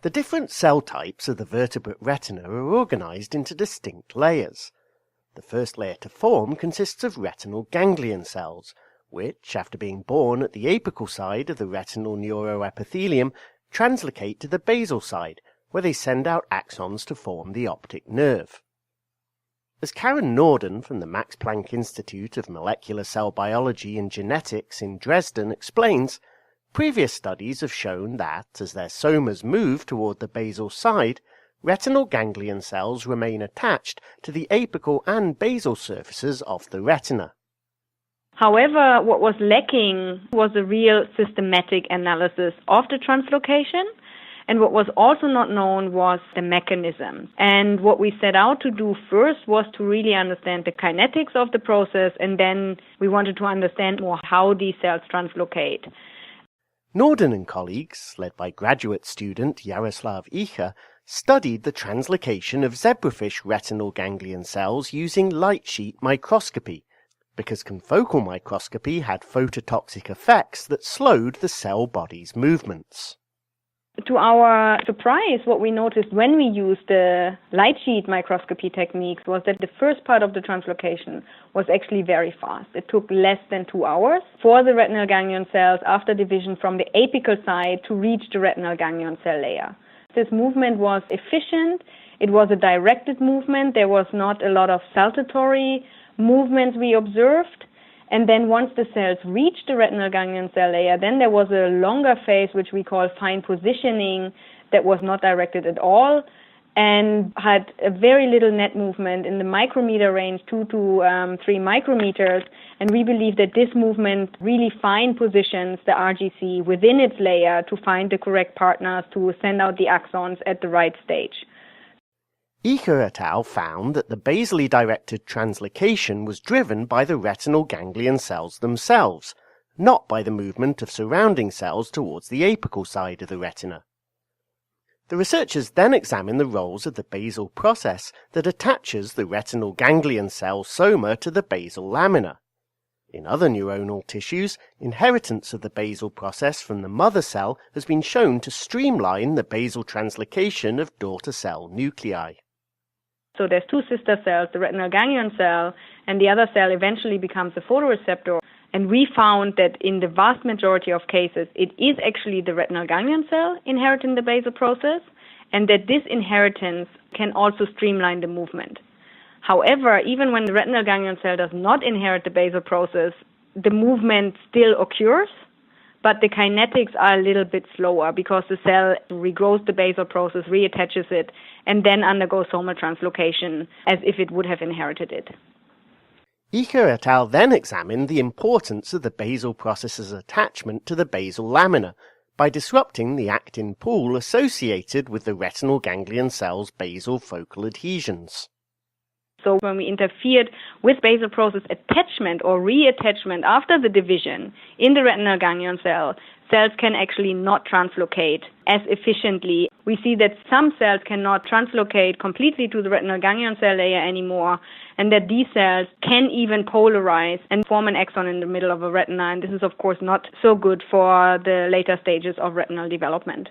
The different cell types of the vertebrate retina are organized into distinct layers. The first layer to form consists of retinal ganglion cells, which, after being born at the apical side of the retinal neuroepithelium, translocate to the basal side, where they send out axons to form the optic nerve. As Caren Norden from the Max Planck Institute of Molecular Cell Biology and Genetics in Dresden explains, previous studies have shown that, as their somas move toward the basal side, retinal ganglion cells remain attached to the apical and basal surfaces of the retina. However, what was lacking was a real systematic analysis of the translocation, and what was also not known was the mechanism. And what we set out to do first was to really understand the kinetics of the process, and then we wanted to understand more how these cells translocate. Norden and colleagues, led by graduate student Jaroslav Icha, studied the translocation of zebrafish retinal ganglion cells using light sheet microscopy, because confocal microscopy had phototoxic effects that slowed the cell body's movements. To our surprise, what we noticed when we used the light sheet microscopy techniques was that the first part of the translocation was actually very fast. It took less than 2 hours for the retinal ganglion cells after division from the apical side to reach the retinal ganglion cell layer. This movement was efficient. It was a directed movement. There was not a lot of saltatory movements we observed. And then once the cells reached the retinal ganglion cell layer, then there was a longer phase, which we call fine positioning, that was not directed at all and had a very little net movement in the micrometer range, 2 to 3 micrometers. And we believe that this movement really fine positions the RGC within its layer to find the correct partners to send out the axons at the right stage. Icha et al. Found that the basally directed translocation was driven by the retinal ganglion cells themselves, not by the movement of surrounding cells towards the apical side of the retina. The researchers then examined the roles of the basal process that attaches the retinal ganglion cell soma to the basal lamina. In other neuronal tissues, inheritance of the basal process from the mother cell has been shown to streamline the basal translocation of daughter cell nuclei. So there's 2 sister cells, the retinal ganglion cell, and the other cell eventually becomes a photoreceptor. And we found that in the vast majority of cases, it is actually the retinal ganglion cell inheriting the basal process, and that this inheritance can also streamline the movement. However, even when the retinal ganglion cell does not inherit the basal process, the movement still occurs, but the kinetics are a little bit slower because the cell regrows the basal process, reattaches it, and then undergoes somal translocation as if it would have inherited it. Icha et al. Then examined the importance of the basal process's attachment to the basal lamina by disrupting the actin pool associated with the retinal ganglion cell's basal focal adhesions. So when we interfered with basal process attachment or reattachment after the division in the retinal ganglion cell, cells can actually not translocate as efficiently. We see that some cells cannot translocate completely to the retinal ganglion cell layer anymore, and that these cells can even polarize and form an axon in the middle of a retina. And this is, of course, not so good for the later stages of retinal development.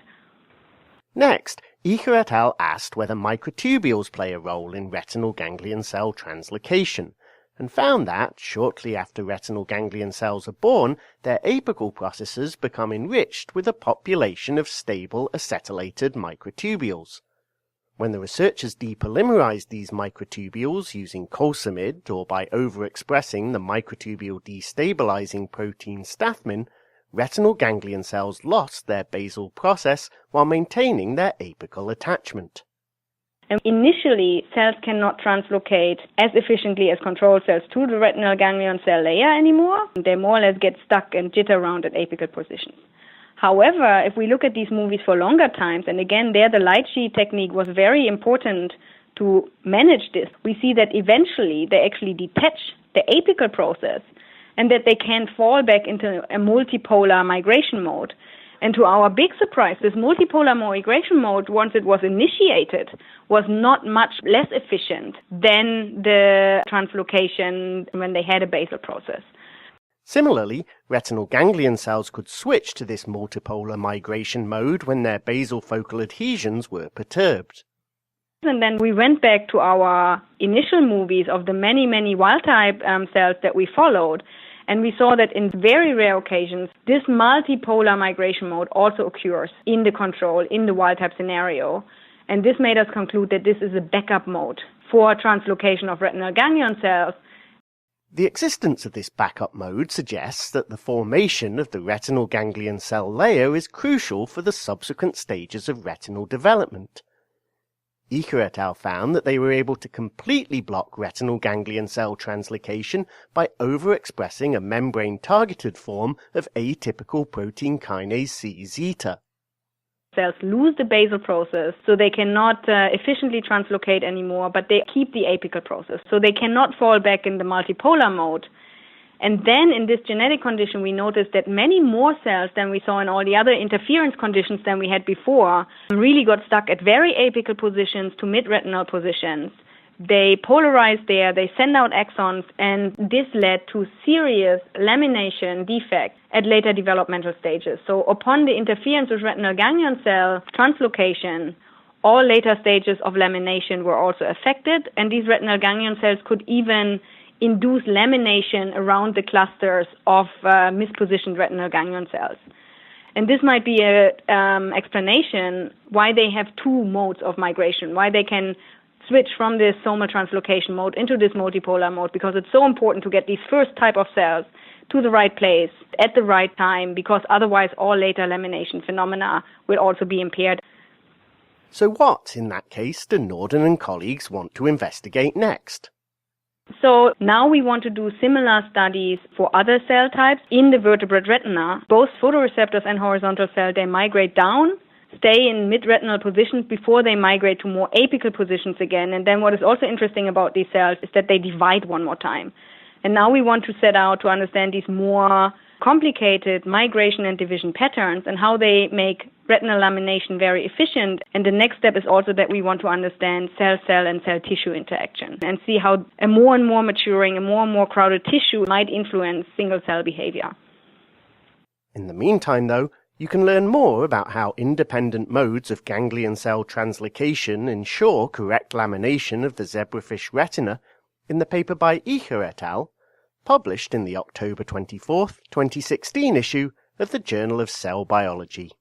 Next, Icha et al. Asked whether microtubules play a role in retinal ganglion cell translocation, and found that, shortly after retinal ganglion cells are born, their apical processes become enriched with a population of stable acetylated microtubules. When the researchers depolymerized these microtubules using colsamid or by overexpressing the microtubule destabilizing protein stathmin, retinal ganglion cells lost their basal process while maintaining their apical attachment. And initially, cells cannot translocate as efficiently as control cells to the retinal ganglion cell layer anymore. They more or less get stuck and jitter around at apical positions. However, if we look at these movies for longer times, and again, there the light sheet technique was very important to manage this, we see that eventually they actually detach the apical process and that they can fall back into a multipolar migration mode. And to our big surprise, this multipolar migration mode, once it was initiated, was not much less efficient than the translocation when they had a basal process. Similarly, retinal ganglion cells could switch to this multipolar migration mode when their basal focal adhesions were perturbed. And then we went back to our initial movies of the many wild-type cells that we followed, and we saw that in very rare occasions, this multipolar migration mode also occurs in the control, in the wild-type scenario. And this made us conclude that this is a backup mode for translocation of retinal ganglion cells. The existence of this backup mode suggests that the formation of the retinal ganglion cell layer is crucial for the subsequent stages of retinal development. Icha et al. Found that they were able to completely block retinal ganglion cell translocation by overexpressing a membrane-targeted form of atypical protein kinase C zeta. Cells lose the basal process, so they cannot efficiently translocate anymore, but they keep the apical process, so they cannot fall back in the multipolar mode. And then in this genetic condition, we noticed that many more cells than we saw in all the other interference conditions than we had before really got stuck at very apical positions to mid-retinal positions. They polarized there, they send out axons, and this led to serious lamination defects at later developmental stages. So upon the interference with retinal ganglion cell translocation, all later stages of lamination were also affected, and these retinal ganglion cells could even induce lamination around the clusters of mispositioned retinal ganglion cells. And this might be an explanation why they have two modes of migration, why they can switch from this somal translocation mode into this multipolar mode, because it's so important to get these first type of cells to the right place at the right time, because otherwise all later lamination phenomena will also be impaired. So what, in that case, do Norden and colleagues want to investigate next? So now we want to do similar studies for other cell types in the vertebrate retina. Both photoreceptors and horizontal cell, they migrate down, stay in mid-retinal positions before they migrate to more apical positions again. And then what is also interesting about these cells is that they divide one more time. And now we want to set out to understand these more complicated migration and division patterns and how they make retinal lamination very efficient. And the next step is also that we want to understand cell-cell and cell-tissue interaction and see how a more and more maturing, a more and more crowded tissue might influence single-cell behavior. In the meantime, though, you can learn more about how independent modes of ganglion cell translocation ensure correct lamination of the zebrafish retina in the paper by Icha et al., published in the October 24, 2016 issue of the Journal of Cell Biology.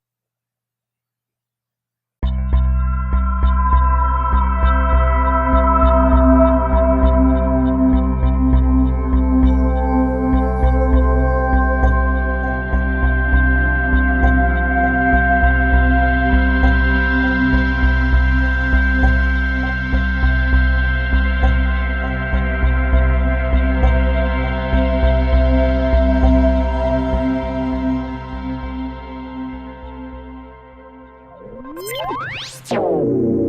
You